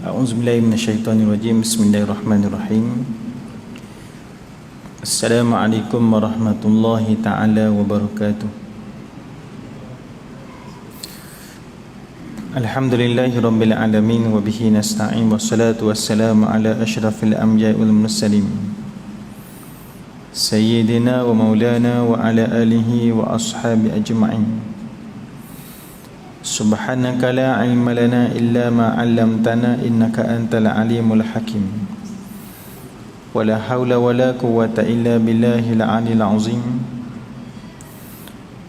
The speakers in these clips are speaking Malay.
A'udzubillahi minasyaitonirrajim. Bismillahirrahmanirrahim. Assalamualaikum warahmatullahi taala wabarakatuh. Alhamdulillahirabbil alamin wa bihi nasta'in wassalatu wassalamu ala asyrafil anbiya'i wal mursalin sayyidina wa maulana wa ala alihi wa ashabi ajma'in. Subhanaka la ilma lana illa ma 'allamtana innaka antal alimul hakim. Wala haula wala quwwata illa billahil aliyil azim.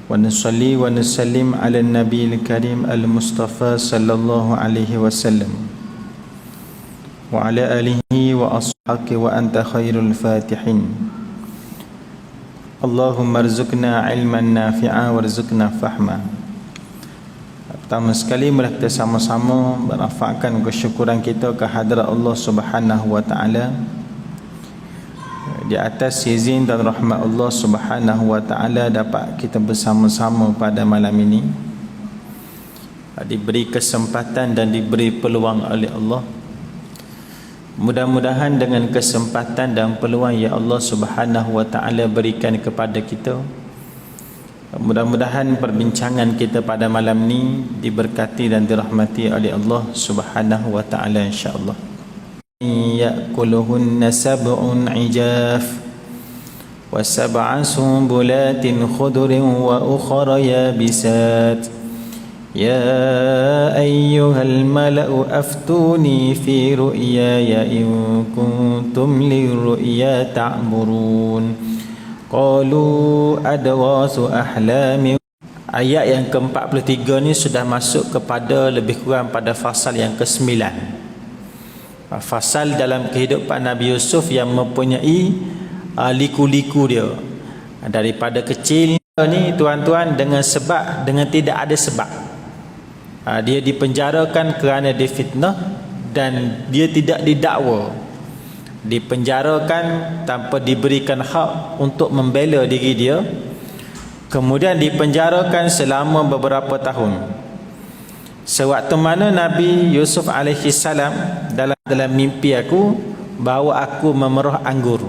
Wa nusalli wa nusallim ala nabiyil karim al mustafa sallallahu alaihi wasallam wa ala alihi wa ashabihi wa anta khairul fatihin. Allahumma rzuqna ilman nafi'a warzuqna fahma. Pertama sekali mari kita sama-sama merafakkan kesyukuran kita kehadrat Allah Subhanahu wa taala di atas izin dan rahmat Allah Subhanahu wa taala dapat kita bersama-sama pada malam ini, diberi kesempatan dan diberi peluang oleh Allah. Mudah-mudahan dengan kesempatan dan peluang yang Allah Subhanahu wa taala berikan kepada kita, mudah-mudahan perbincangan kita pada malam ni diberkati dan dirahmati oleh Allah Subhanahu wa taala insya-Allah. Ya'kuluhunna sab'un 'ijaf wa sab'a sumbulatin khudrin wa ukhra yabisat. Ya ayyuhal mala'u aftuni fi ru'yaya in kuntum lirru'ya ta'burun. Qalu adwasu ahlami. Ayat yang ke-43 ni sudah masuk kepada lebih kurang pada fasal yang ke-9. Fasal dalam kehidupan Nabi Yusuf yang mempunyai liku-liku dia. Daripada kecil ni tuan-tuan, dengan tidak ada sebab. Dia dipenjarakan kerana difitnah dan dia tidak didakwa. Dipenjarakan tanpa diberikan hak untuk membela diri dia, kemudian dipenjarakan selama beberapa tahun. Sewaktu mana Nabi Yusuf alaihi salam dalam mimpi aku bahawa aku memerah anggur.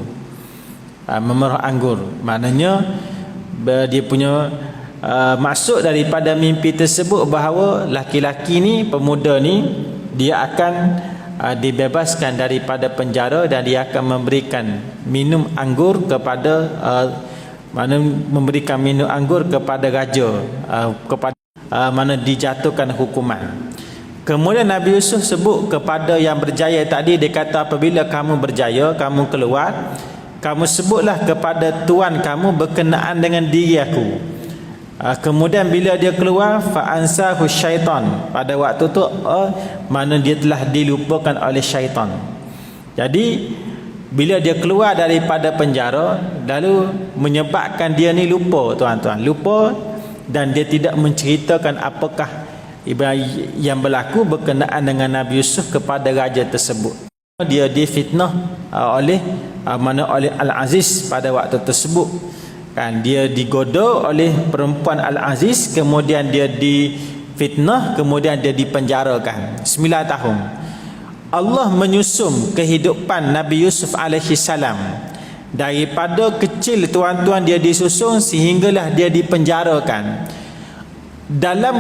Memerah anggur maknanya dia punya maksud daripada mimpi tersebut bahawa laki-laki ni, pemuda ni, dia akan dibebaskan daripada penjara dan dia akan memberikan minum anggur kepada memberikan minum anggur kepada raja, kepada mana dijatuhkan hukuman. Kemudian Nabi Yusuf sebut kepada yang berjaya tadi, dia kata apabila kamu berjaya, kamu keluar, kamu sebutlah kepada tuan kamu berkenaan dengan diri aku. Kemudian bila dia keluar, fa'ansahu syaitan, pada waktu tu mana dia telah dilupakan oleh syaitan. Jadi bila dia keluar daripada penjara, lalu menyebabkan dia ni lupa, tuan-tuan, lupa, dan dia tidak menceritakan apakah yang berlaku berkenaan dengan Nabi Yusuf kepada raja tersebut. Dia difitnah oleh Al-Aziz pada waktu tersebut. Dia digoda oleh perempuan Al-Aziz, kemudian dia difitnah, kemudian dia dipenjarakan 9 tahun. Allah menyusun kehidupan Nabi Yusuf alaihi salam daripada kecil, tuan-tuan, dia disusun sehinggalah dia dipenjarakan. Dalam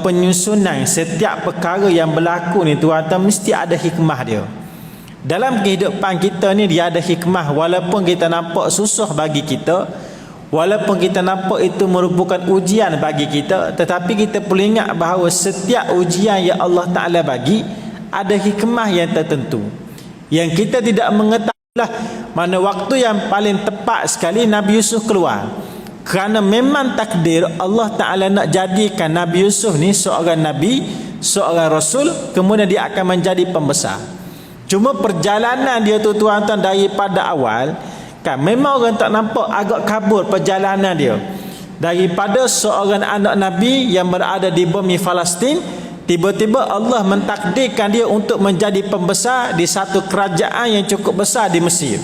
penyusunan setiap perkara yang berlaku ni, tuan-tuan, mesti ada hikmah dia. Dalam kehidupan kita ni dia ada hikmah. Walaupun kita nampak susah bagi kita, walaupun kita nampak itu merupakan ujian bagi kita, tetapi kita perlu ingat bahawa setiap ujian yang Allah Ta'ala bagi ada hikmah yang tertentu yang kita tidak mengetahuilah. Mana waktu yang paling tepat sekali Nabi Yusuf keluar, kerana memang takdir Allah Ta'ala nak jadikan Nabi Yusuf ni seorang Nabi, seorang Rasul, kemudian dia akan menjadi pembesar. Cuma perjalanan dia tu, tuan-tuan, daripada awal memang orang tak nampak agak kabur perjalanan dia. Daripada seorang anak Nabi yang berada di bumi Palestin, tiba-tiba Allah mentakdirkan dia untuk menjadi pembesar di satu kerajaan yang cukup besar di Mesir.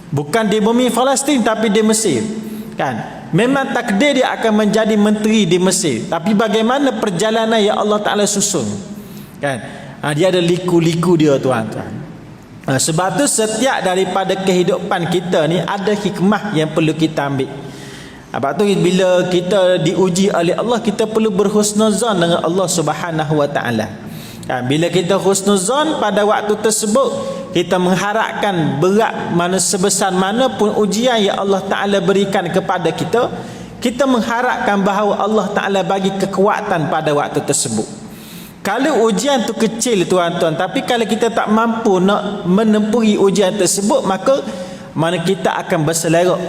Bukan di bumi Palestin tapi di Mesir. Memang takdir dia akan menjadi menteri di Mesir, tapi bagaimana perjalanan yang Allah Ta'ala susun. Dia ada liku-liku dia tuan-tuan. Sebab tu setiap daripada kehidupan kita ni ada hikmah yang perlu kita ambil. Sebab tu bila kita diuji oleh Allah, kita perlu berhusnuzan dengan Allah Subhanahu wa taala. Bila kita husnuzan pada waktu tersebut, kita mengharapkan berat mana sebesar mana pun ujian yang Allah Taala berikan kepada kita, kita mengharapkan bahawa Allah Taala bagi kekuatan pada waktu tersebut. Kalau ujian tu kecil tuan-tuan, tapi kalau kita tak mampu nak menempuhi ujian tersebut, maka mana kita akan berselerok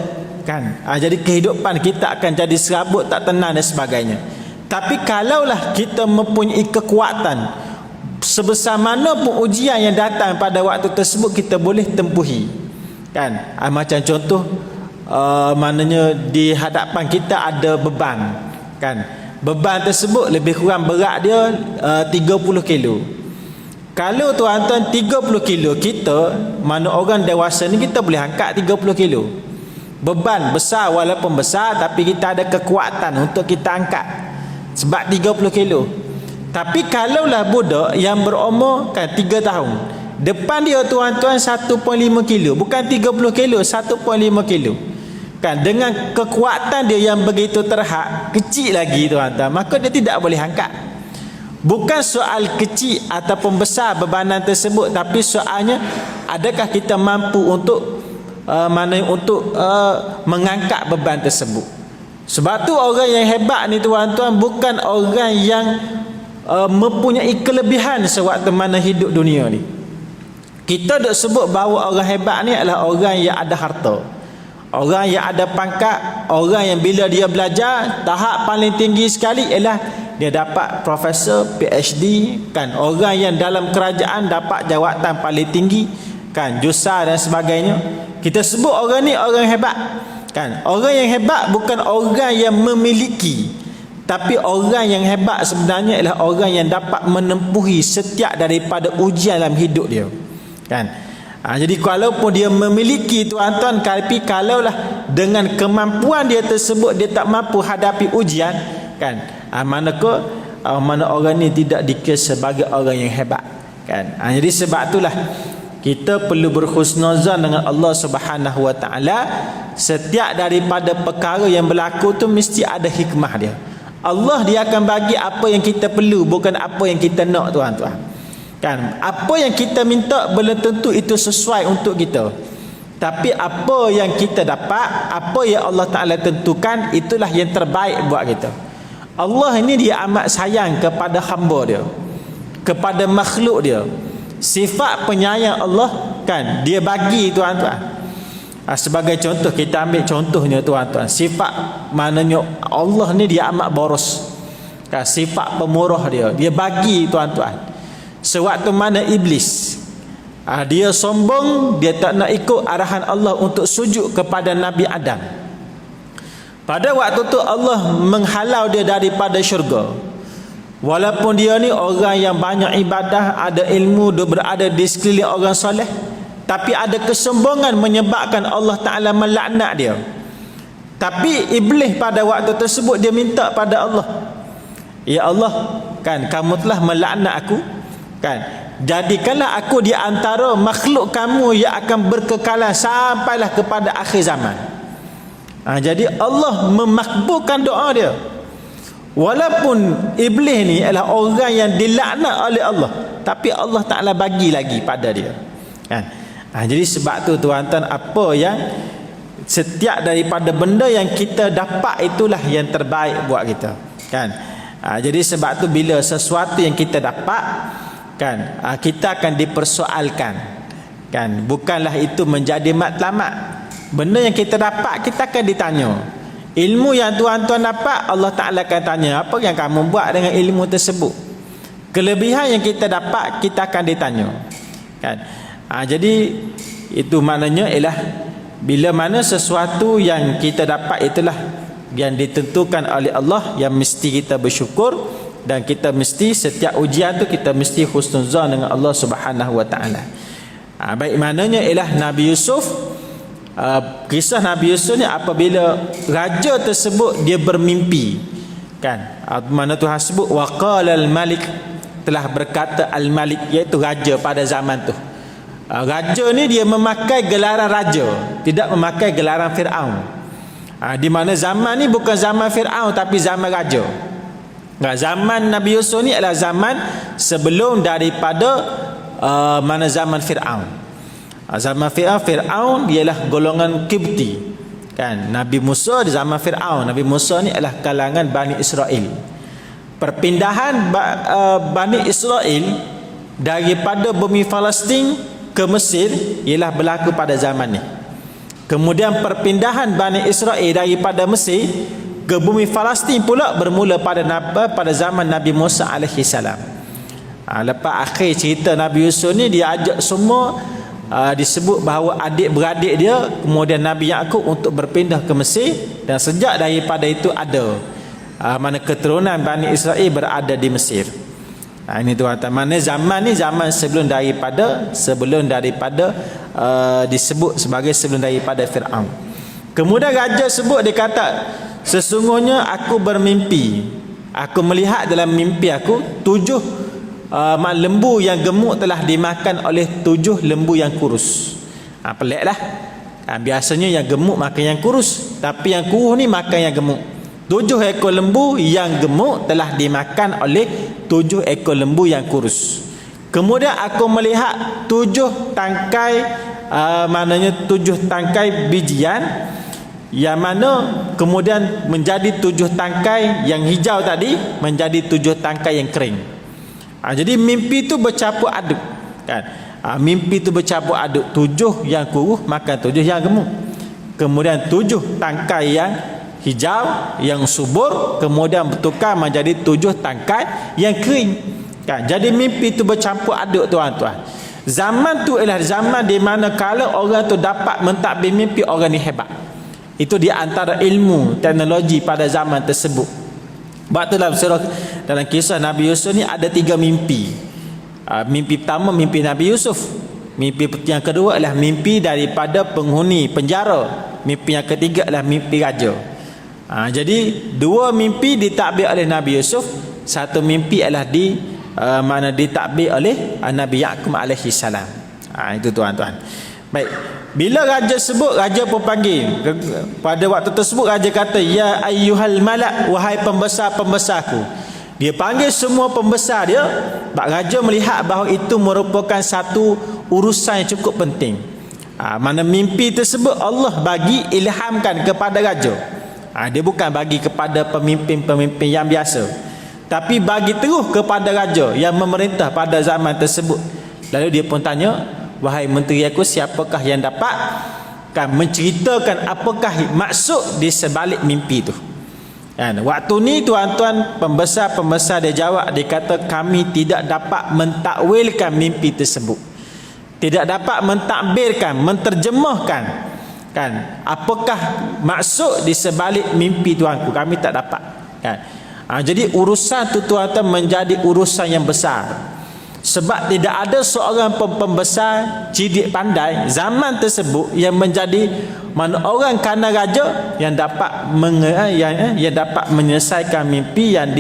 kan. Jadi kehidupan kita akan jadi serabut, tak tenang dan sebagainya. Tapi kalaulah kita mempunyai kekuatan, sebesar mana pun ujian yang datang pada waktu tersebut kita boleh tempuhi kan. Macam contoh maknanya di hadapan kita ada beban kan. Beban tersebut lebih kurang berat dia 30 kilo. Kalau tuan-tuan 30 kilo kita, mana orang dewasa ni kita boleh angkat 30 kilo. Beban besar, walaupun besar, tapi kita ada kekuatan untuk kita angkat sebab 30 kilo. Tapi kalaulah budak yang berumur kan 3 tahun, depan dia tuan-tuan 1.5 kilo, bukan 30 kilo, 1.5 kilo kan, dengan kekuatan dia yang begitu terhad, kecil lagi tuan-tuan, maka dia tidak boleh angkat. Bukan soal kecil ataupun besar bebanan tersebut, tapi soalnya adakah kita mampu untuk mengangkat beban tersebut. Sebab tu orang yang hebat ni tuan-tuan bukan orang yang mempunyai kelebihan sewaktu mana hidup dunia ni. Kita dok sebut bahawa orang hebat ni adalah orang yang ada harta, orang yang ada pangkat, orang yang bila dia belajar tahap paling tinggi sekali ialah dia dapat profesor, PhD kan. Orang yang dalam kerajaan dapat jawatan paling tinggi kan, jusar dan sebagainya. Kita sebut orang ni orang hebat kan. Orang yang hebat bukan orang yang memiliki, tapi orang yang hebat sebenarnya ialah orang yang dapat menempuhi setiap daripada ujian dalam hidup dia kan. Jadi kalaupun dia memiliki tuan-tuan, tapi kalaulah dengan kemampuan dia tersebut dia tak mampu hadapi ujian kan, mana orang ni tidak dikira sebagai orang yang hebat kan. Jadi sebab itulah kita perlu berhusnuzan dengan Allah Subhanahu wa taala. Setiap daripada perkara yang berlaku tu mesti ada hikmah dia. Allah dia akan bagi apa yang kita perlu, bukan apa yang kita nak tuan-tuan kan. Apa yang kita minta belum tentu itu sesuai untuk kita, tapi apa yang kita dapat, apa yang Allah Ta'ala tentukan, itulah yang terbaik buat kita. Allah ini dia amat sayang kepada hamba dia, kepada makhluk dia. Sifat penyayang Allah kan dia bagi tuan-tuan. Sebagai contoh, kita ambil contohnya tuan-tuan, sifat maknanya Allah ni dia amat boros kan, sifat pemurah dia bagi tuan-tuan. Sewaktu mana iblis dia sombong, dia tak nak ikut arahan Allah untuk sujud kepada Nabi Adam. Pada waktu tu Allah menghalau dia daripada syurga. Walaupun dia ni orang yang banyak ibadah, ada ilmu, dia berada di sekeliling orang soleh, tapi ada kesombongan menyebabkan Allah Ta'ala melaknat dia. Tapi iblis pada waktu tersebut dia minta pada Allah, ya Allah kan, kamu telah melaknat aku kan, jadikanlah aku di antara makhluk kamu yang akan berkekalan sampailah kepada akhir zaman. Jadi Allah memakbulkan doa dia. Walaupun iblis ni adalah orang yang dilaknat oleh Allah, tapi Allah Ta'ala bagi lagi pada dia kan. Jadi sebab tu tuan-tuan, apa yang setiap daripada benda yang kita dapat itulah yang terbaik buat kita kan. Jadi sebab tu bila sesuatu yang kita dapat kan, kita akan dipersoalkan kan, bukanlah itu menjadi matlamat. Benda yang kita dapat kita akan ditanya. Ilmu yang tuan-tuan dapat, Allah Ta'ala akan tanya apa yang kamu buat dengan ilmu tersebut. Kelebihan yang kita dapat kita akan ditanya kan. Jadi itu maknanya ialah bila mana sesuatu yang kita dapat itulah yang ditentukan oleh Allah, yang mesti kita bersyukur. Dan kita mesti setiap ujian tu kita mesti husnuzan dengan Allah Subhanahu wa taala. Baik maknanya ialah Nabi Yusuf, kisah Nabi Yusuf ni apabila raja tersebut dia bermimpi kan, mana Tuhan sebut waqala al-malik telah berkata Al-Malik, iaitu raja pada zaman tu. Raja ni dia memakai gelaran raja, tidak memakai gelaran Fir'aun. Di mana zaman ni bukan zaman Fir'aun tapi zaman raja. Zaman Nabi Yusuf ni adalah zaman sebelum daripada mana zaman Fir'aun. Zaman Fir'aun ialah golongan Kibti, kan? Nabi Musa di zaman Fir'aun. Nabi Musa ni adalah kalangan Bani Israel. Perpindahan Bani Israel daripada bumi Palestin ke Mesir ialah berlaku pada zaman ni. Kemudian perpindahan Bani Israel daripada Mesir ke bumi Palestin pula bermula pada zaman Nabi Musa alaihi salam. Lepas akhir cerita Nabi Yusuf ni, dia ajak semua, disebut bahawa adik-beradik dia, kemudian Nabi Yaqub untuk berpindah ke Mesir, dan sejak daripada itu ada mana keturunan Bani Israel berada di Mesir. Ini tuan-tuan, mana zaman ni zaman sebelum daripada disebut sebagai sebelum daripada Fir'aun. Kemudian raja sebut, dia kata, sesungguhnya aku bermimpi, aku melihat dalam mimpi aku 7 lembu yang gemuk telah dimakan oleh 7 lembu yang kurus. Pelik lah. Biasanya yang gemuk makan yang kurus, tapi yang kurus ni makan yang gemuk. 7 ekor lembu yang gemuk telah dimakan oleh 7 ekor lembu yang kurus. Kemudian aku melihat 7 tangkai, maknanya 7 tangkai bijian, yang mana kemudian menjadi 7 tangkai yang hijau tadi menjadi 7 tangkai yang kering. Jadi mimpi tu bercampur aduk, kan? Mimpi tu bercampur aduk, 7 yang kurus makan 7 yang gemuk. Kemudian 7 tangkai yang hijau yang subur kemudian bertukar menjadi 7 tangkai yang kering, kan? Jadi mimpi tu bercampur aduk, tuan-tuan. Zaman tu ialah zaman di mana kalau orang tu dapat mentadbir mimpi, orang ni hebat. Itu di antara ilmu teknologi pada zaman tersebut. Sebab tu dalam kisah Nabi Yusuf ni ada 3 mimpi. Mimpi pertama mimpi Nabi Yusuf. Mimpi yang kedua adalah mimpi daripada penghuni penjara. Mimpi yang ketiga adalah mimpi raja. Jadi 2 mimpi ditakbir oleh Nabi Yusuf, 1 mimpi adalah ditakbir oleh Nabi Yaqub alaihi salam. Itu tuan-tuan. Baik. Bila raja sebut, raja pun panggil. Pada waktu tersebut raja kata, ya ayyuhal malak, wahai pembesar-pembesarku. Dia panggil semua pembesar dia. Raja melihat bahawa itu merupakan satu urusan yang cukup penting. Mana mimpi tersebut Allah bagi ilhamkan kepada raja. Dia bukan bagi kepada pemimpin-pemimpin yang biasa, tapi bagi terus kepada raja yang memerintah pada zaman tersebut. Lalu dia pun tanya, wahai menteri aku, siapakah yang dapat menceritakan apakah maksud di sebalik mimpi itu? Waktu ni tuan-tuan, pembesar-pembesar dia jawab, dia kata, kami tidak dapat mentakwilkan mimpi tersebut, tidak dapat mentakbirkan, menterjemahkan, apakah maksud di sebalik mimpi tuanku, kami tak dapat, jadi urusan tu tuan-tuan menjadi urusan yang besar. Sebab tidak ada seorang pembesar cidik pandai zaman tersebut yang menjadi mana orang kana raja yang dapat yang dapat menyelesaikan mimpi yang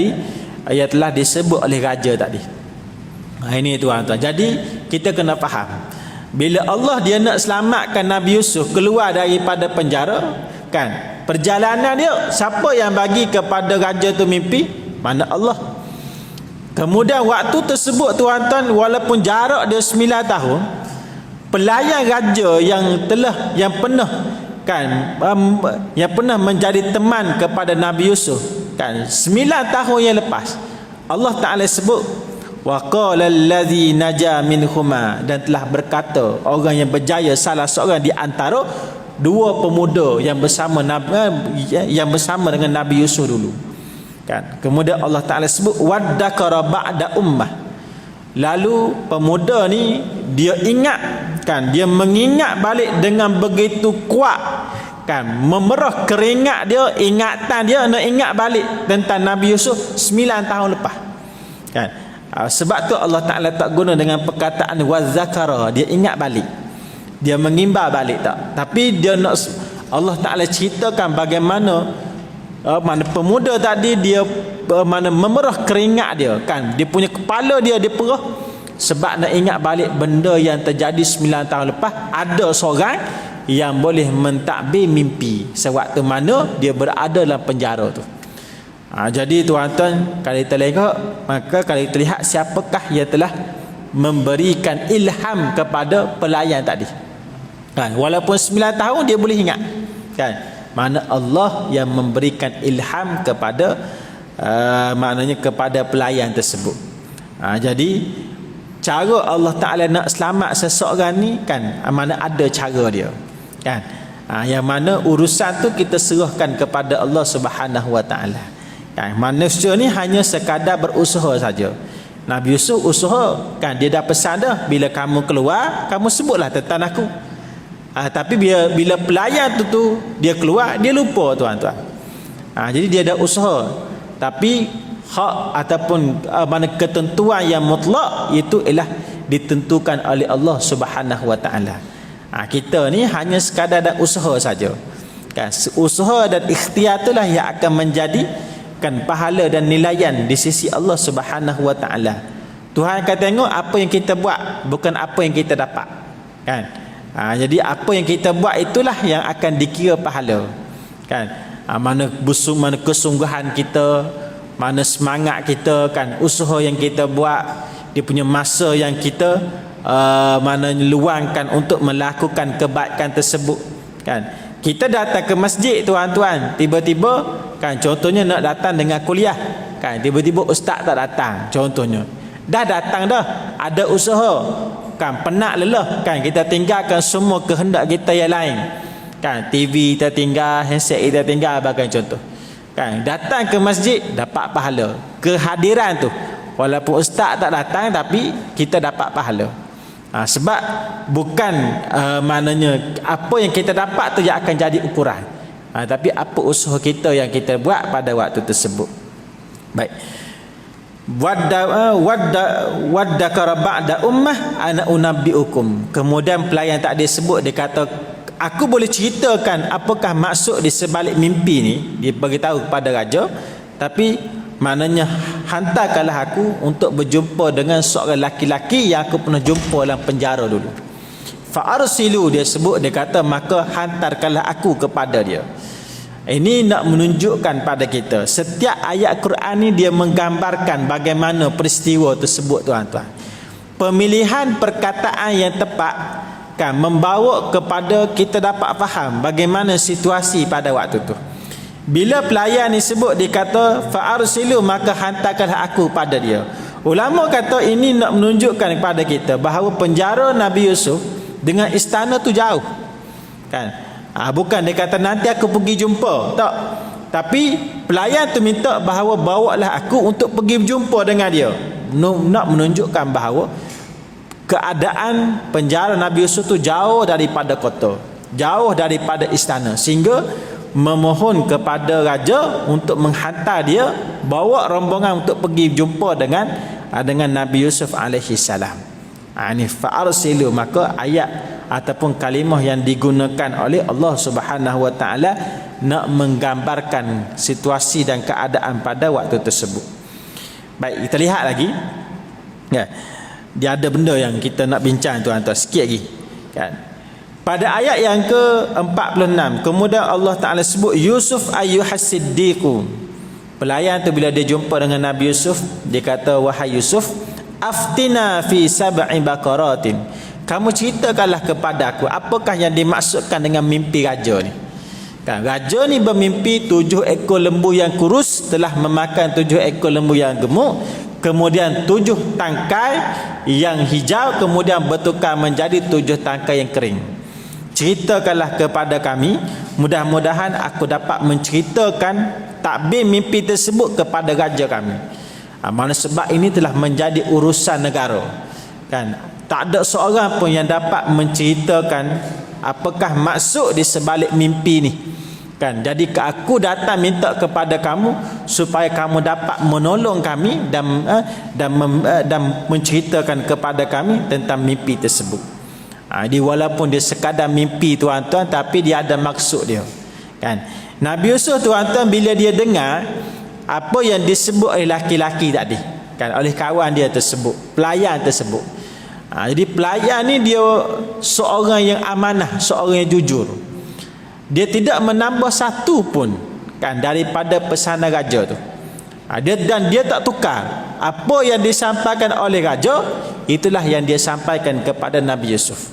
telah disebut oleh raja tadi. Ini tuan-tuan. Jadi kita kena faham, bila Allah dia nak selamatkan Nabi Yusuf keluar daripada penjara, perjalanan dia, siapa yang bagi kepada raja tu mimpi? Mana Allah. Kemudian waktu tersebut tuan-tuan, walaupun jarak dia 9 tahun, pelayan raja yang pernah menjadi teman kepada Nabi Yusuf, 9 tahun yang lepas, Allah Taala sebut, wa qala allazi naja minhuma, dan telah berkata orang yang berjaya, salah seorang di antara 2 pemuda yang bersama dengan Nabi Yusuf dulu. Kemudian Allah Ta'ala sebut waddakara ba'da ummah. Lalu pemuda ni dia ingat, dia mengingat balik dengan begitu kuat, memerah keringat dia, ingatan dia nak ingat balik tentang Nabi Yusuf 9 tahun lepas. Sebab tu Allah Ta'ala tak guna dengan perkataan wazzakara, dia ingat balik, dia mengimbar balik tak. Tapi dia nak Allah Ta'ala ceritakan bagaimana mana pemuda tadi dia mana memerah keringat dia kan, dia punya kepala dia perah sebab nak ingat balik benda yang terjadi 9 tahun lepas. Ada seorang yang boleh mentakbir mimpi sewaktu mana dia berada dalam penjara tu. Jadi tuan-tuan, kalau kita lihat, maka kalau kita lihat siapakah yang telah memberikan ilham kepada pelayan tadi kan, walaupun 9 tahun dia boleh ingat kan, mana Allah yang memberikan ilham kepada maknanya kepada pelayan tersebut. Jadi cara Allah Ta'ala nak selamat seseorang ni kan, mana ada cara dia kan, yang mana urusan tu kita serahkan kepada Allah Subhanahu Wa Ta'ala kan. Manusia ni hanya sekadar berusaha saja. Nabi Yusuf usaha kan, dia dah pesan dah, bila kamu keluar kamu sebutlah tentang aku. Tapi bila pelayan tu dia keluar, dia lupa tuan-tuan. Jadi dia dah usaha, tapi hak ataupun mana ketentuan yang mutlak itu ialah ditentukan oleh Allah Subhanahu Wa Ta'ala. Kita ni hanya sekadar dah usaha saja kan. Usaha dan ikhtiar itulah yang akan menjadi kan pahala dan nilaian di sisi Allah Subhanahu Wa Ta'ala. Tuhan akan tengok apa yang kita buat, bukan apa yang kita dapat kan. Jadi apa yang kita buat itulah yang akan dikira pahala kan. Mana kesungguhan kita, mana semangat kita kan, usaha yang kita buat, dia punya masa yang kita mana luangkan untuk melakukan kebaikan tersebut kan. Kita datang ke masjid tuan-tuan, tiba-tiba kan, contohnya nak datang dengan kuliah kan, tiba-tiba ustaz tak datang contohnya. Dah datang dah, ada usaha kan, penat lelah kan, kita tinggalkan semua kehendak kita yang lain kan, TV kita tinggal, handset kita tinggal bagai contoh kan, datang ke masjid dapat pahala. Kehadiran tu walaupun ustaz tak datang tapi kita dapat pahala. Sebab bukan maknanya apa yang kita dapat tu yang akan jadi ukuran, tapi apa usaha kita yang kita buat pada waktu tersebut. Baik, waddakara ba'da ummah ana unabbiukum. Kemudian pelayan tak disebut, dia kata aku boleh ceritakan apakah maksud di sebalik mimpi ni. Dia beritahu kepada raja, tapi maknanya hantarkanlah aku untuk berjumpa dengan seorang laki-laki yang aku pernah jumpa dalam penjara dulu. Fa'arsilu, dia sebut, dia kata maka hantarkanlah aku kepada dia. Ini nak menunjukkan pada kita, setiap ayat Quran ni dia menggambarkan bagaimana peristiwa tersebut tuan-tuan. Pemilihan perkataan yang tepat kan membawa kepada kita dapat faham bagaimana situasi pada waktu tu. Bila pelayan ni sebut, dia kata fa'arsilu, maka hantarkanlah aku pada dia. Ulama kata ini nak menunjukkan kepada kita bahawa penjara Nabi Yusuf dengan istana tu jauh kan. Bukan dia kata nanti aku pergi jumpa, tak. Tapi pelayan tu minta bahawa bawalah aku untuk pergi berjumpa dengan dia. Nak menunjukkan bahawa keadaan penjara Nabi Yusuf tu jauh daripada kota, jauh daripada istana, sehingga memohon kepada raja untuk menghantar dia, bawa rombongan untuk pergi jumpa dengan Nabi Yusuf alaihi salam. Ini fa'arsilu, maka ayat ataupun kalimah yang digunakan oleh Allah Subhanahu Wa Ta'ala nak menggambarkan situasi dan keadaan pada waktu tersebut. Baik, kita lihat lagi ya. Dia ada benda yang kita nak bincang tuan-tuan sikit lagi kan. Pada ayat yang ke-46, kemudian Allah Ta'ala sebut Yusuf ayyuhas-siddiqu. Pelayan tu bila dia jumpa dengan Nabi Yusuf, dia kata wahai Yusuf, aftina fi sab'i baqaratin. Kamu ceritakanlah kepada aku apakah yang dimaksudkan dengan mimpi raja ni. Kan, raja ni bermimpi 7 ekor lembu yang kurus telah memakan 7 ekor lembu yang gemuk, kemudian 7 tangkai yang hijau kemudian bertukar menjadi 7 tangkai yang kering. Ceritakanlah kepada kami, mudah-mudahan aku dapat menceritakan takbir mimpi tersebut kepada raja kami. Mana sebab ini telah menjadi urusan negara kan. Tak ada seorang pun yang dapat menceritakan apakah maksud di sebalik mimpi ni kan. Jadi aku datang minta kepada kamu supaya kamu dapat menolong kami dan menceritakan kepada kami tentang mimpi tersebut. Jadi walaupun dia sekadar mimpi tuan-tuan, tapi dia ada maksud dia kan. Nabi Yusuf tuan-tuan bila dia dengar apa yang disebut oleh laki-laki tadi, kan, oleh kawan dia tersebut, pelayan tersebut. Jadi pelayan ni dia seorang yang amanah, seorang yang jujur. Dia tidak menambah satu pun, kan, daripada pesanan raja tu. Dia tak tukar apa yang disampaikan oleh raja, itulah yang dia sampaikan kepada Nabi Yusuf.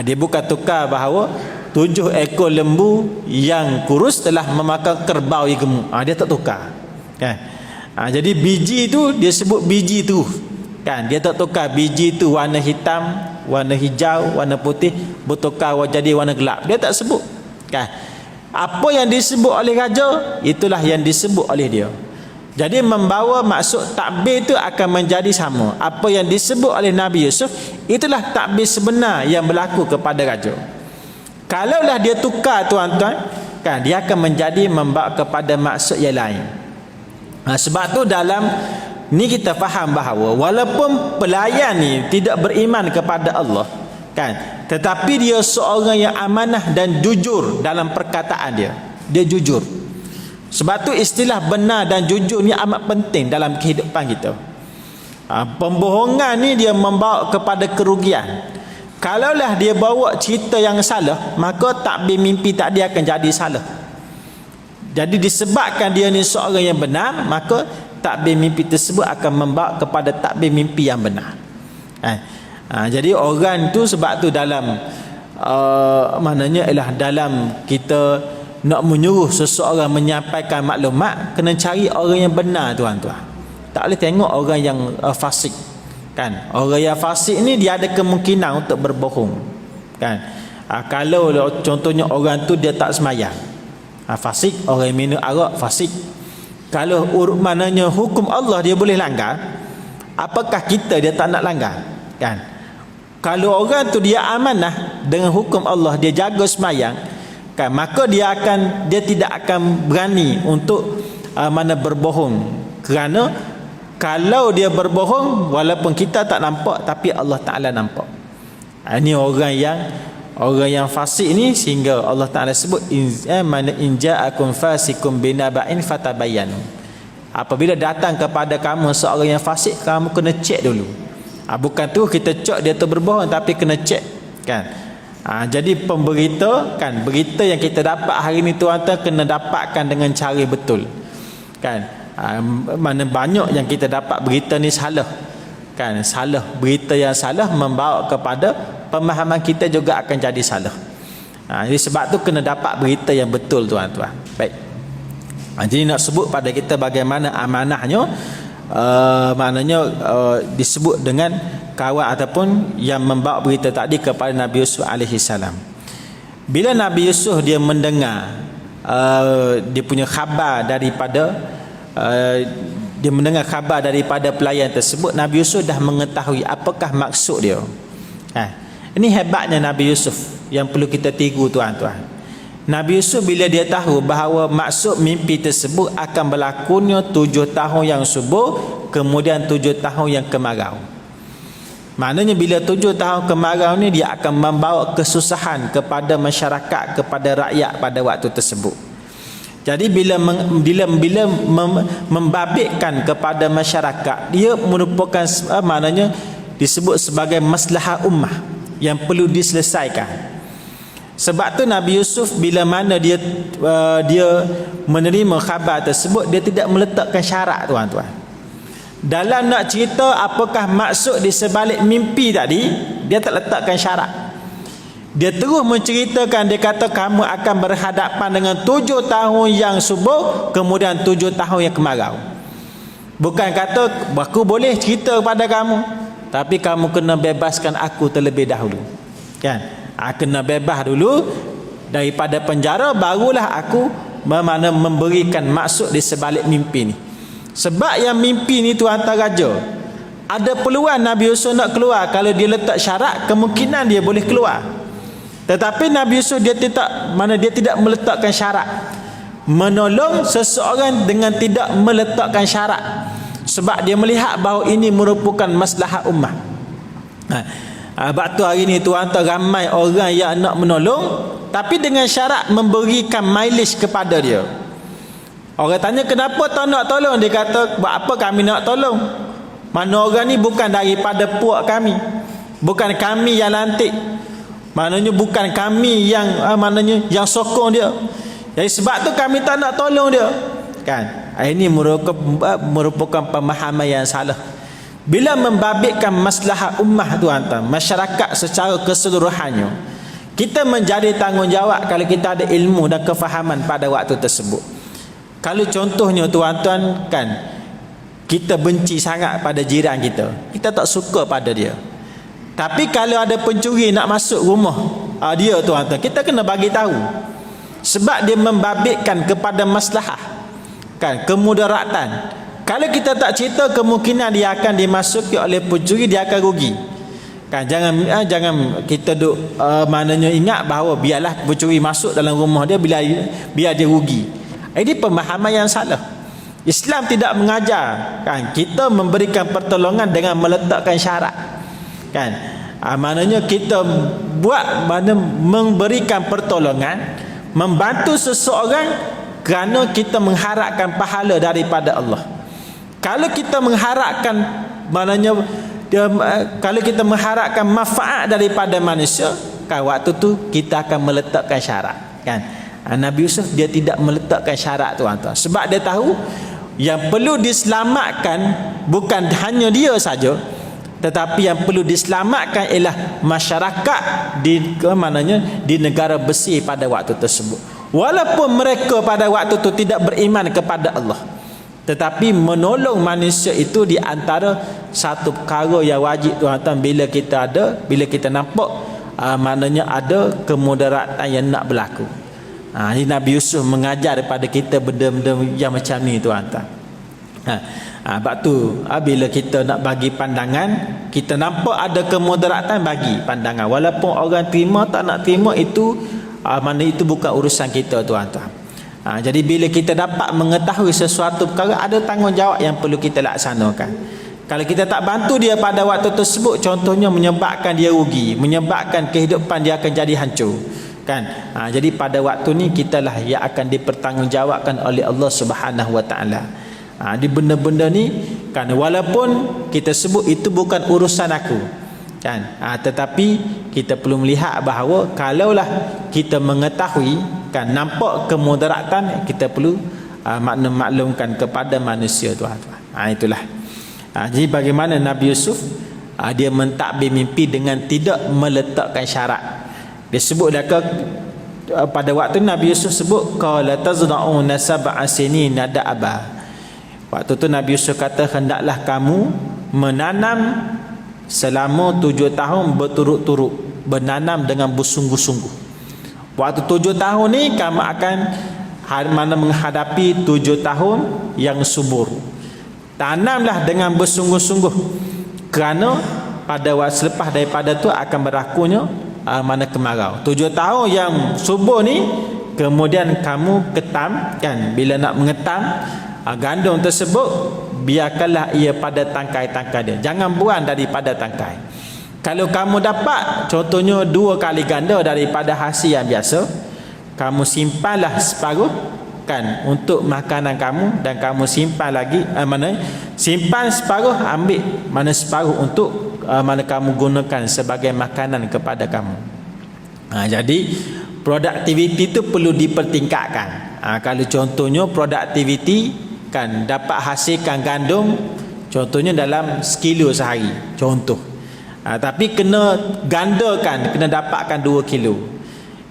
Dia bukan tukar bahawa 7 ekor lembu yang kurus telah memakan kerbau yang gemuk. Dia tak tukar, kan. Jadi biji tu dia sebut biji tu, kan. Dia tak tukar biji tu warna hitam, warna hijau, warna putih bertukar jadi warna gelap. Dia tak sebut, kan. Apa yang disebut oleh raja, itulah yang disebut oleh dia. Jadi membawa maksud takbir itu akan menjadi sama. Apa yang disebut oleh Nabi Yusuf, itulah takbir sebenar yang berlaku kepada raja. Kalaulah dia tukar tuan-tuan, kan, dia akan menjadi membawa kepada maksud yang lain. Sebab tu dalam ni kita faham bahawa walaupun pelayan ni tidak beriman kepada Allah, kan, tetapi dia seorang yang amanah dan jujur dalam perkataan dia. Dia jujur. Sebab tu istilah benar dan jujur ni amat penting dalam kehidupan kita. Pembohongan ni dia membawa kepada kerugian. Kalaulah dia bawa cerita yang salah, maka takbir mimpi tadi akan jadi salah. Jadi disebabkan dia ni seorang yang benar, maka takbir mimpi tersebut akan membawa kepada takbir mimpi yang benar. Jadi orang tu sebab tu dalam maknanya ialah dalam kita nak menyuruh seseorang menyampaikan maklumat, kena cari orang yang benar tuan-tuan. Tak boleh tengok orang yang fasik, kan. Orang yang fasik ni dia ada kemungkinan untuk berbohong, kan. Kalau contohnya orang tu dia tak semayang, fasik. Orang yang minum arak fasik. Kalau maknanya hukum Allah dia boleh langgar, apakah kita dia tak nak langgar, kan. Kalau orang tu dia amanah dengan hukum Allah, dia jaga semayang, kan, maka dia tidak akan berani untuk berbohong. Kerana kalau dia berbohong, walaupun kita tak nampak, tapi Allah Ta'ala nampak. Ini orang yang fasik ni, sehingga Allah Ta'ala sebut mana in ja'akum fasikum binaba'in fatabayyanu. Apabila datang kepada kamu seorang yang fasik, kamu kena cek dulu. Bukan tu kita cek dia tu berbohong, tapi kena cek, kan. Jadi pemberita, kan, berita yang kita dapat hari ni tuan-tuan kena dapatkan dengan cara betul, kan. Mana banyak yang kita dapat berita ni salah, kan. Salah, berita yang salah membawa kepada pemahaman kita juga akan jadi salah. Jadi sebab tu kena dapat berita yang betul tuan-tuan. Baik. Jadi nak sebut pada kita bagaimana amanahnya, maknanya disebut dengan kawan ataupun yang membawa berita tadi kepada Nabi Yusuf alaihi salam. Bila Nabi Yusuf dia mendengar dia punya khabar daripada dia mendengar khabar daripada pelayan tersebut, Nabi Yusuf dah mengetahui apakah maksud dia. Ini hebatnya Nabi Yusuf yang perlu kita tiru tuan-tuan. Nabi Yusuf bila dia tahu bahawa maksud mimpi tersebut akan berlakunya 7 tahun yang subur, kemudian 7 tahun yang kemarau. Maknanya bila 7 tahun kemarau ni dia akan membawa kesusahan kepada masyarakat, kepada rakyat pada waktu tersebut. Jadi bila membabitkan kepada masyarakat, dia merupakan maknanya disebut sebagai maslahah ummah yang perlu diselesaikan. Sebab tu Nabi Yusuf bila mana dia menerima khabar tersebut, dia tidak meletakkan syarat tuan-tuan. Dalam nak cerita apakah maksud di sebalik mimpi tadi, dia tak letakkan syarat. Dia terus menceritakan, dia kata kamu akan berhadapan dengan 7 tahun yang subur, kemudian 7 tahun yang kemarau. Bukan kata aku boleh cerita kepada kamu, tapi kamu kena bebaskan aku terlebih dahulu, kan. Kena bebas dulu daripada penjara, barulah aku memberikan maksud di sebalik mimpi ni. Sebab yang mimpi ni tuan-tuan raja, ada peluang Nabi Yusuf nak keluar. Kalau dia letak syarat, kemungkinan dia boleh keluar. Tetapi Nabi Yusuf dia tidak meletakkan syarat, menolong seseorang dengan tidak meletakkan syarat, sebab dia melihat bahawa ini merupakan maslahah ummah. Sebab tu hari ni tuan-tuan ramai orang yang nak menolong, tapi dengan syarat memberikan mileage kepada dia. Orang tanya kenapa tak nak tolong, dia kata buat apa kami nak tolong, mana orang ni bukan daripada puak kami, bukan kami yang lantik, maknanya bukan kami yang yang sokong dia. Jadi sebab tu kami tak nak tolong dia, kan? Ini merupakan pemahaman yang salah. Bila membabitkan maslahat ummah tuan-tuan, masyarakat secara keseluruhannya, kita menjadi tanggungjawab kalau kita ada ilmu dan kefahaman pada waktu tersebut. Kalau contohnya tuan-tuan, kan, kita benci sangat pada jiran kita, kita tak suka pada dia, tapi kalau ada pencuri nak masuk rumah dia tuan-tuan, kita kena bagi tahu, sebab dia membabitkan kepada maslahah, kan, kemudaratan. Kalau kita tak cerita, kemungkinan dia akan dimasuki oleh pencuri, dia akan rugi, kan. Jangan kita duk maknanya ingat bahawa biarlah pencuri masuk dalam rumah dia, biar dia rugi. Ini pemahaman yang salah. Islam tidak mengajar, kan, kita memberikan pertolongan dengan meletakkan syarat, kan. Maknanya kita memberikan pertolongan, membantu seseorang kerana kita mengharapkan pahala daripada Allah. Kalau kita mengharapkan kalau kita mengharapkan manfaat daripada manusia, kan, waktu tu kita akan meletakkan syarat, kan. Nabi Yusuf dia tidak meletakkan syarat tuan-tuan, sebab dia tahu yang perlu diselamatkan bukan hanya dia saja, tetapi yang perlu diselamatkan ialah masyarakat di negara Mesir pada waktu tersebut. Walaupun mereka pada waktu itu tidak beriman kepada Allah, tetapi menolong manusia itu di antara satu perkara yang wajib tuan-tuan. Bila kita nampak maknanya ada kemudaratan yang nak berlaku. Ini Nabi Yusuf mengajar kepada kita benda-benda yang macam ni tuan-tuan. Sebab tu bila kita nak bagi pandangan, kita nampak ada kemudaratan, bagi pandangan, walaupun orang terima tak nak terima, itu itu bukan urusan kita tuan-tuan. Jadi bila kita dapat mengetahui sesuatu perkara, ada tanggungjawab yang perlu kita laksanakan. Kalau kita tak bantu dia pada waktu tersebut, contohnya menyebabkan dia rugi, menyebabkan kehidupan dia akan jadi hancur, kan. Jadi pada waktu ni kitalah yang akan dipertanggungjawabkan oleh Allah Subhanahu Wa Taala. Di benda-benda ni, kan, walaupun kita sebut itu bukan urusan aku, kan, tetapi kita perlu melihat bahawa kalaulah kita mengetahui, kan, nampak kemudaratan, kita perlu maklumkan kepada manusia tuan-tuan. Itulah. Jadi bagaimana Nabi Yusuf dia mentadbir mimpi dengan tidak meletakkan syarat. Dia sebut pada waktu Nabi Yusuf sebut qala tazda'una sab'a sinina da'aba. Waktu tu Nabi Yusuf kata, hendaklah kamu menanam selama 7 tahun berturut-turut, menanam dengan bersungguh-sungguh. Waktu 7 tahun ni kamu akan menghadapi 7 tahun yang subur. Tanamlah dengan bersungguh-sungguh, kerana pada waktu selepas daripada tu akan berlakunya kemarau. 7 tahun yang subur ni, kemudian kamu ketam, kan. Bila nak mengetam gandum tersebut, biarkanlah ia pada tangkai-tangkai dia, jangan buang daripada tangkai. Kalau kamu dapat contohnya 2 kali ganda daripada hasil yang biasa, kamu simpanlah separuh, kan, untuk makanan kamu, dan kamu simpan lagi simpan separuh, ambil separuh untuk kamu gunakan sebagai makanan kepada kamu. Jadi produktiviti itu perlu dipertingkatkan. Kalau contohnya produktiviti, kan, dapat hasilkan gandum contohnya dalam sekilo sehari contoh, tapi kena gandakan, kena dapatkan 2 kilo.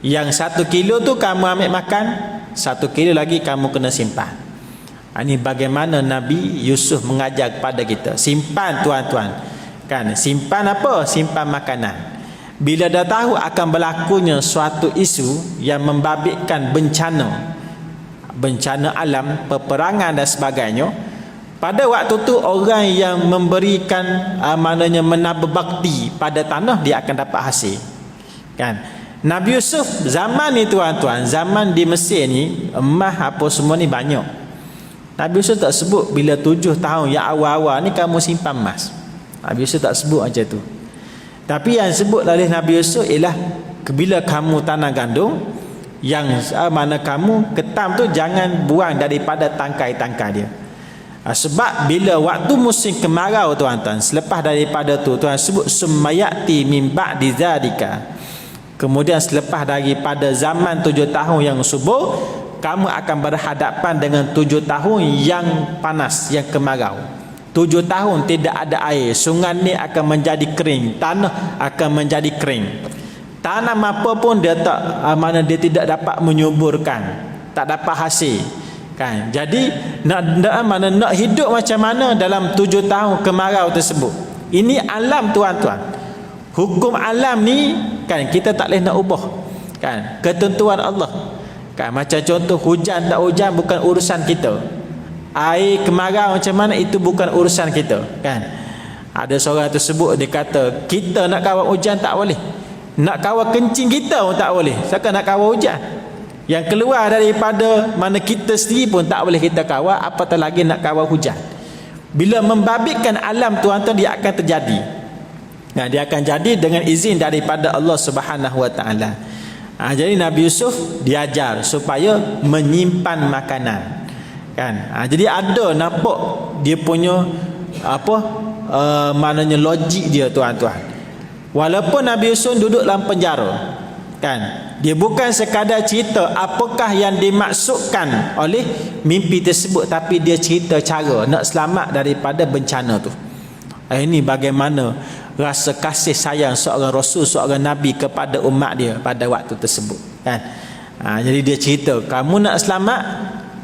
Yang 1 kilo tu kamu ambil makan, 1 kilo lagi kamu kena simpan. Ini bagaimana Nabi Yusuf mengajar kepada kita. Simpan tuan-tuan, kan, simpan apa? Simpan makanan. Bila dah tahu akan berlakunya suatu isu yang membabitkan bencana alam, peperangan dan sebagainya, pada waktu tu orang yang memberikan menabur bakti pada tanah, dia akan dapat hasil, kan. Nabi Yusuf zaman ni tuan-tuan, zaman di Mesir ni, emas apa semua ni banyak. Nabi Yusuf tak sebut bila 7 tahun yang awal-awal ni kamu simpan emas. Nabi Yusuf tak sebut macam tu. Tapi yang sebut oleh Nabi Yusuf ialah bila kamu tanam gandum, yang mana kamu ketam tu jangan buang daripada tangkai-tangkai dia. Sebab bila waktu musim kemarau tuan-tuan, selepas daripada tu Tuhan sebut summayati min ba'di dzalika, kemudian selepas daripada zaman 7 tahun yang subur, kamu akan berhadapan dengan 7 tahun yang panas, yang kemarau. 7 tahun tidak ada air, sungai ni akan menjadi kering, tanah akan menjadi kering. Tanam apa pun dia tak dia tidak dapat menyuburkan, tak dapat hasil. Kan? Jadi nak hidup macam mana dalam 7 tahun kemarau tersebut? Ini alam tuan-tuan. Hukum alam ni kan kita tak boleh nak ubah. Kan? Ketentuan Allah. Kan? Macam contoh hujan tak hujan bukan urusan kita. Air kemarau macam mana itu bukan urusan kita, kan? Ada seorang tersebut dia kata, kita nak kawal hujan tak boleh. Nak kawal kencing kita pun tak boleh. Siapa nak kawal hujan? Yang keluar daripada mana kita sendiri pun tak boleh kita kawal, apatah lagi nak kawal hujan. Bila membabitkan alam tuan-tuan, dia akan terjadi. Nah, dia akan jadi dengan izin daripada Allah Subhanahu Wa Taala. Jadi Nabi Yusuf diajar supaya menyimpan makanan. Kan? Jadi ada nampak dia punya maknanya logik dia tuan-tuan. Walaupun Nabi Yusuf duduk dalam penjara, kan, dia bukan sekadar cerita apakah yang dimaksudkan oleh mimpi tersebut, tapi dia cerita cara nak selamat daripada bencana tu. Ini bagaimana rasa kasih sayang seorang rasul, seorang nabi kepada umat dia pada waktu tersebut, kan. Jadi dia cerita, kamu nak selamat,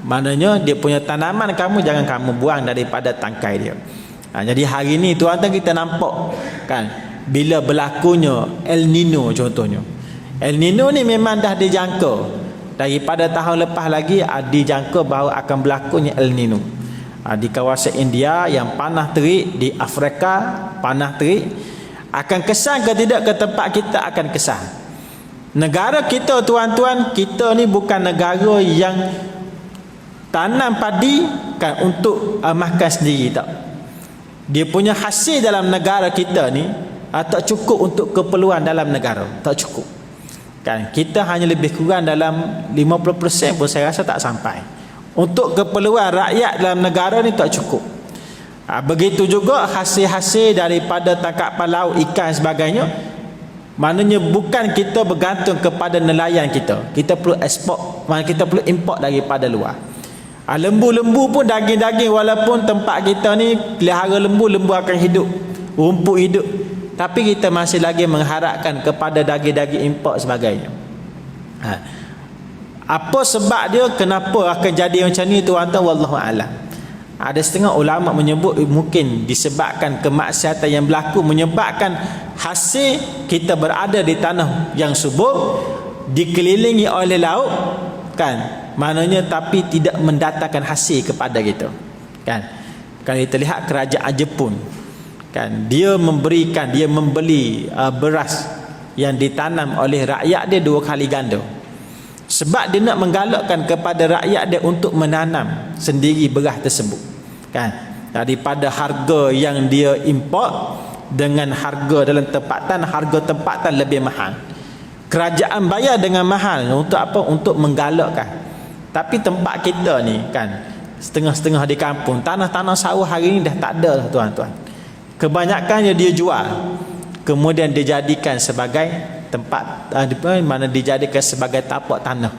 maknanya dia punya tanaman kamu jangan kamu buang daripada tangkai dia. Jadi hari ni tuan-tuan kita nampak, kan, bila berlakunya El Nino contohnya. El Nino ni memang dah dijangka daripada tahun lepas lagi, dijangka bahawa akan berlakunya El Nino. Di kawasan India yang panas terik, di Afrika panas terik, akan kesan ke tidak ke tempat kita? Akan kesan. Negara kita tuan-tuan, kita ni bukan negara yang tanam padi kan untuk makan sendiri, tak. Dia punya hasil dalam negara kita ni tak cukup untuk keperluan dalam negara, tak cukup. Kan kita hanya lebih kurang dalam 50% pun saya rasa tak sampai. Untuk keperluan rakyat dalam negara ni tak cukup. Begitu juga hasil-hasil daripada tangkapan laut, ikan sebagainya. Maknanya bukan kita bergantung kepada nelayan kita. Kita perlu ekspor, kita perlu import daripada luar. Lembu-lembu pun daging-daging, walaupun tempat kita ni pelihara lembu akan hidup, rumput hidup, tapi kita masih lagi mengharapkan kepada daging-daging import sebagainya. Apa sebab dia, kenapa akan jadi macam ni tuan-tuan, wallahu alam. Ada setengah ulama menyebut mungkin disebabkan kemaksiatan yang berlaku, menyebabkan hasil kita berada di tanah yang subur, dikelilingi oleh laut, kan, maknanya tapi tidak mendatangkan hasil kepada kita, kan. Kalau kita lihat kerajaan Jepun, kan, dia membeli beras yang ditanam oleh rakyat dia 2 kali ganda, sebab dia nak menggalakkan kepada rakyat dia untuk menanam sendiri beras tersebut, kan. Daripada harga yang dia import dengan harga dalam tempatan, harga tempatan lebih mahal. Kerajaan bayar dengan mahal untuk apa? Untuk menggalakkan. Tapi tempat kita ni, kan, setengah-setengah di kampung, tanah-tanah sawah hari ni dah tak ada tuan-tuan. Kebanyakannya dia jual, kemudian dijadikan sebagai tempat mana dijadikan sebagai tapak tanah.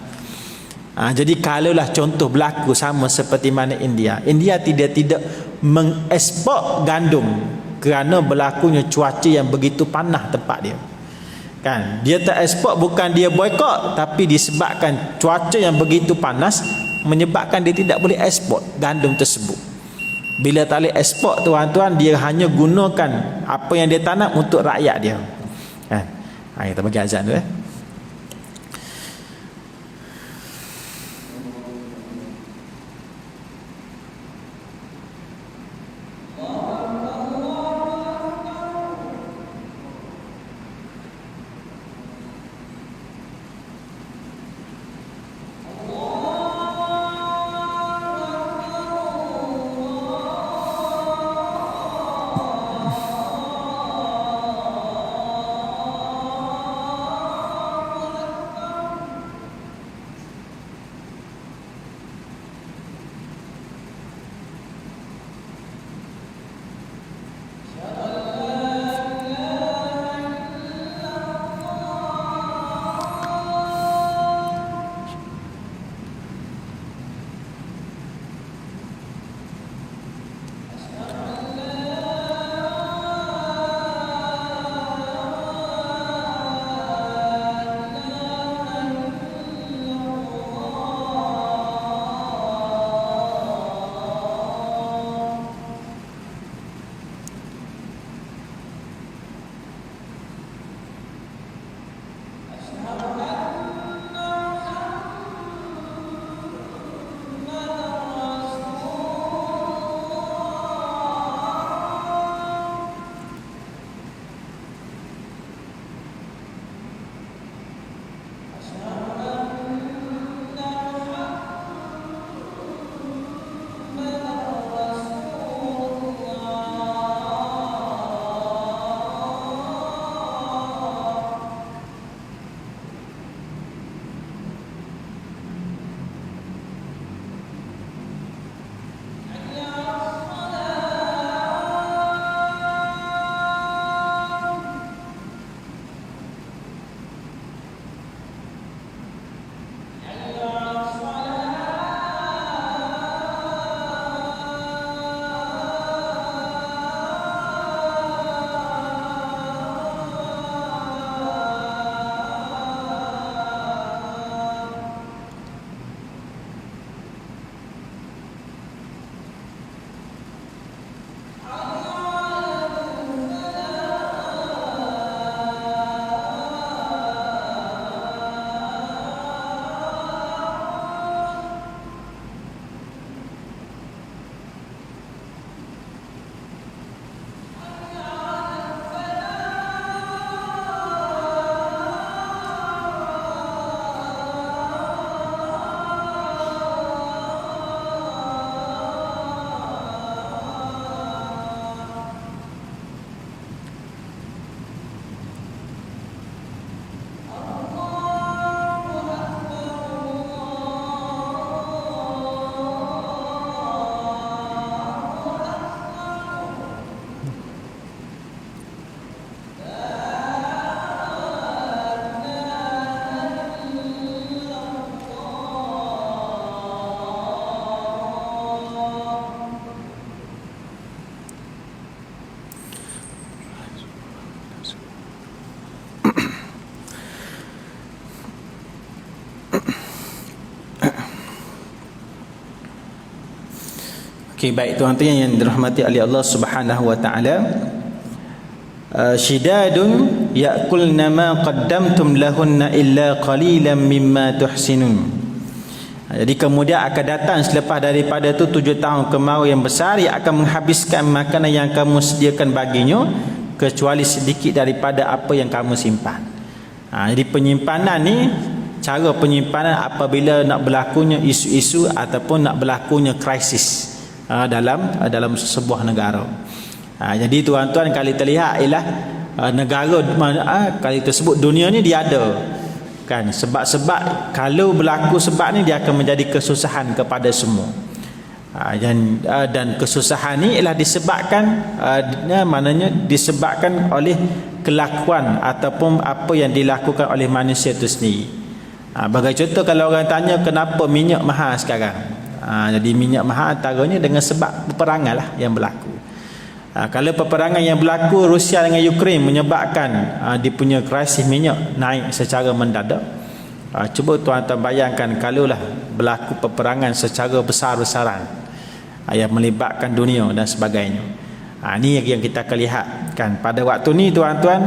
Jadi kalaulah contoh berlaku sama seperti mana India tidak mengeksport gandum kerana berlakunya cuaca yang begitu panas tempat dia, kan. Dia tak ekspor bukan dia boikot, tapi disebabkan cuaca yang begitu panas menyebabkan dia tidak boleh ekspor gandum tersebut. Bila tak boleh ekspor tuan-tuan, dia hanya gunakan apa yang dia tanam untuk rakyat dia, kan. Kita bagi azan tu. Okey, baik tuan-tuan yang dirahmati oleh Allah Subhanahu wa taala. Shidadun ya'kulna ma qaddamtum lahunna illa qalilan mimma tuhsinun. Jadi kemudian akan datang selepas daripada tu 7 tahun kemarau yang besar, ia akan menghabiskan makanan yang kamu sediakan baginya kecuali sedikit daripada apa yang kamu simpan. Jadi penyimpanan ni, cara penyimpanan apabila nak berlakunya isu-isu ataupun nak berlakunya krisis dalam sebuah negara. Jadi tuan-tuan, kalau kita lihat ialah negara kalau kita sebut dunia ni dia ada kan, sebab kalau berlaku sebab ni dia akan menjadi kesusahan kepada semua. Dan kesusahan ni ialah disebabkan maknanya disebabkan oleh kelakuan ataupun apa yang dilakukan oleh manusia itu sendiri. Bagi contoh, kalau orang tanya kenapa minyak mahal sekarang, jadi minyak mahal antaranya dengan sebab peperangan lah yang berlaku. Kalau peperangan yang berlaku Rusia dengan Ukraine menyebabkan dia punya krisis minyak naik secara mendadak, cuba tuan-tuan bayangkan kalaulah berlaku peperangan secara besar-besaran yang melibatkan dunia dan sebagainya. Ini yang kita akan lihat kan pada waktu ni tuan-tuan.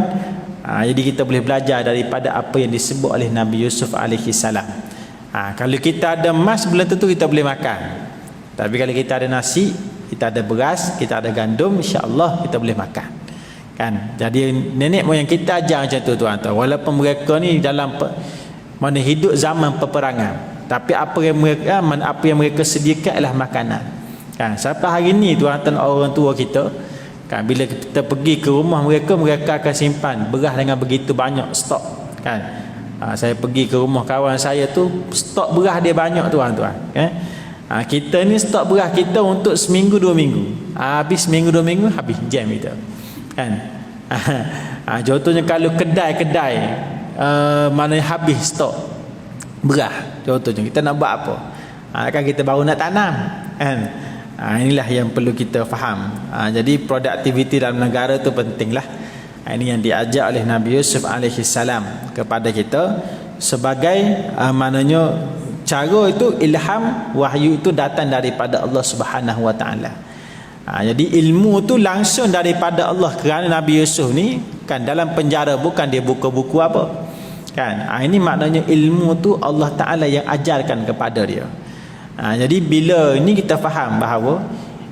Jadi kita boleh belajar daripada apa yang disebut oleh Nabi Yusuf alaihi salam. Kalau kita ada emas belum tentu kita boleh makan, tapi kalau kita ada nasi, kita ada beras, kita ada gandum, insya-Allah kita boleh makan kan. Jadi nenek moyang kita ajar macam tu tuan-tuan. Walaupun mereka ni dalam mana hidup zaman peperangan, tapi apa yang mereka sediakan adalah makanan kan. Sampai hari ni tuan-tuan, orang tua kita kan, bila kita pergi ke rumah mereka, mereka akan simpan beras dengan begitu banyak stok kan. Saya pergi ke rumah kawan saya tu, stok beras dia banyak tuan-tuan kan. Kita ni stok beras kita untuk seminggu 2 minggu. Habis seminggu 2 minggu habis jam kita kan. Contohnya kalau kedai-kedai mana habis stok beras, contohnya kita nak buat apa? Kan kita baru nak tanam kan. Inilah yang perlu kita faham. Jadi produktiviti dalam negara tu pentinglah. Ini yang diajar oleh Nabi Yusuf alaihi salam kepada kita sebagai maknanya cara itu ilham, wahyu itu datang daripada Allah Subhanahu wa taala. Jadi ilmu tu langsung daripada Allah, kerana Nabi Yusuf ni kan dalam penjara, bukan dia buka buku apa kan. Ini maknanya ilmu tu Allah Taala yang ajarkan kepada dia. Jadi bila ini kita faham bahawa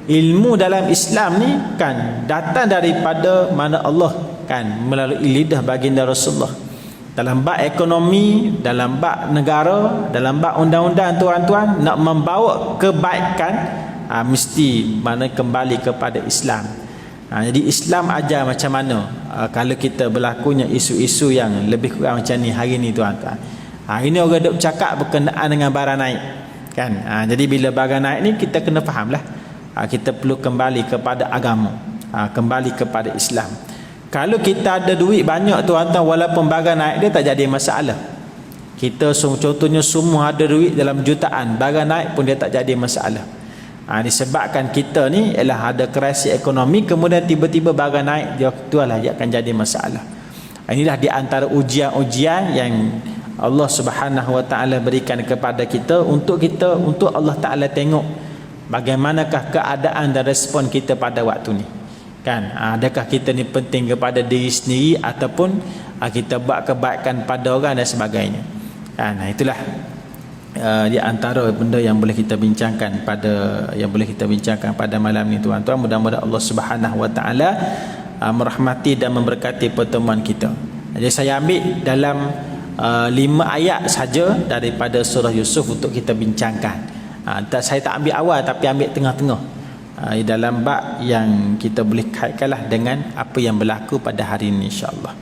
ilmu dalam Islam ni kan datang daripada mana Allah kan, melalui lidah baginda Rasulullah. Dalam bab ekonomi, dalam bab negara, dalam bab undang-undang tuan-tuan, nak membawa kebaikan mesti mana kembali kepada Islam. Jadi Islam ajar macam mana kalau kita berlakunya isu-isu yang lebih kurang macam ni hari ni tuan-tuan. Ini orang duk bercakap berkenaan dengan barang naik kan. Jadi bila barang naik ni kita kena fahamlah, kita perlu kembali kepada agama, kembali kepada Islam. Kalau kita ada duit banyak tuan-tuan, walaupun barang naik dia tak jadi masalah. Kita contohnya semua ada duit dalam jutaan, barang naik pun dia tak jadi masalah. Disebabkan kita ni ialah ada krisis ekonomi, kemudian tiba-tiba barang naik, dia itulah dia akan jadi masalah. Inilah di antara ujian-ujian yang Allah Subhanahu wa taala berikan kepada kita untuk Allah Taala tengok bagaimanakah keadaan dan respon kita pada waktu ni kan. Adakah kita ni penting kepada diri sendiri ataupun kita buat kebaikan pada orang dan sebagainya kan. Itulah di antara benda yang boleh kita bincangkan pada malam ni tuan-tuan. Mudah-mudahan Allah Subhanahu wa taala merahmati dan memberkati pertemuan kita. Jadi saya ambil dalam 5 ayat saja daripada surah Yusuf untuk kita bincangkan. Saya tak ambil awal tapi ambil tengah-tengah dalam bab yang kita boleh kaitkanlah dengan apa yang berlaku pada hari ini insya-Allah.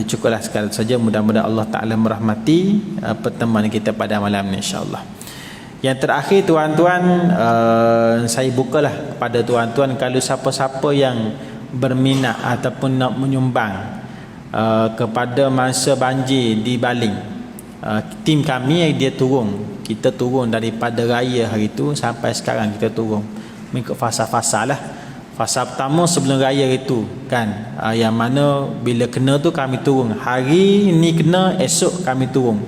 Cukuplah sekali saja. Mudah-mudahan Allah Taala merahmati pertemuan kita pada malam ini insya-Allah. Yang terakhir tuan-tuan, saya bukalah kepada tuan-tuan, kalau siapa-siapa yang berminat ataupun nak menyumbang kepada masa banjir di Baling, tim kami dia kita turun daripada raya hari itu sampai sekarang kita turun mengikut fasa-fasa lah. Fasa pertama sebelum raya itu kan, yang mana bila kena tu kami turun, hari ni kena, esok kami turun,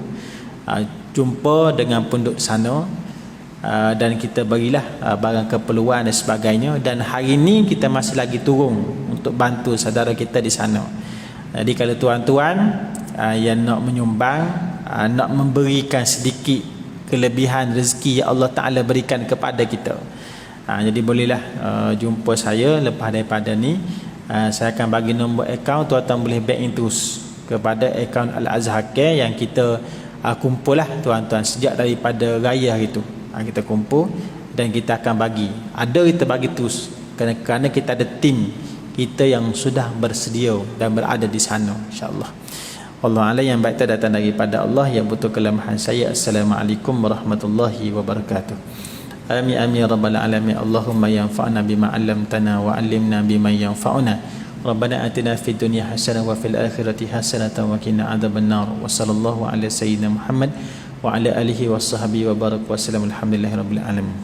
jumpa dengan penduduk sana dan kita berilah barang keperluan dan sebagainya, dan hari ini kita masih lagi turun untuk bantu saudara kita di sana. Jadi kalau tuan-tuan yang nak menyumbang, nak memberikan sedikit kelebihan rezeki yang Allah Ta'ala berikan kepada kita, jadi bolehlah jumpa saya lepas daripada ni. Saya akan bagi nombor akaun, tuan-tuan boleh bank in terus kepada akaun Al-Azhar Care yang kita kumpul lah tuan-tuan sejak daripada raya itu. Kita kumpul dan kita akan bagi. Ada kita bagi terus kerana kita ada tim kita yang sudah bersedia dan berada di sana, insya-Allah. Allah Ta'ala yang baik datang daripada Allah, yang betul kelemahan saya. Assalamualaikum warahmatullahi wabarakatuh. Amin amin ya rabbal alamin. Allahumma yanfa'na bima 'allamtana wa 'allimna bima yanfa'una. Rabbana atina fid dunya hasanah wa fil akhirati hasanah wa qina adzabannar. Wa sallallahu ala sayyidina Muhammad wa ala alihi wa sahbihi wa barak wa sallam. Alhamdulillahirabbil alamin.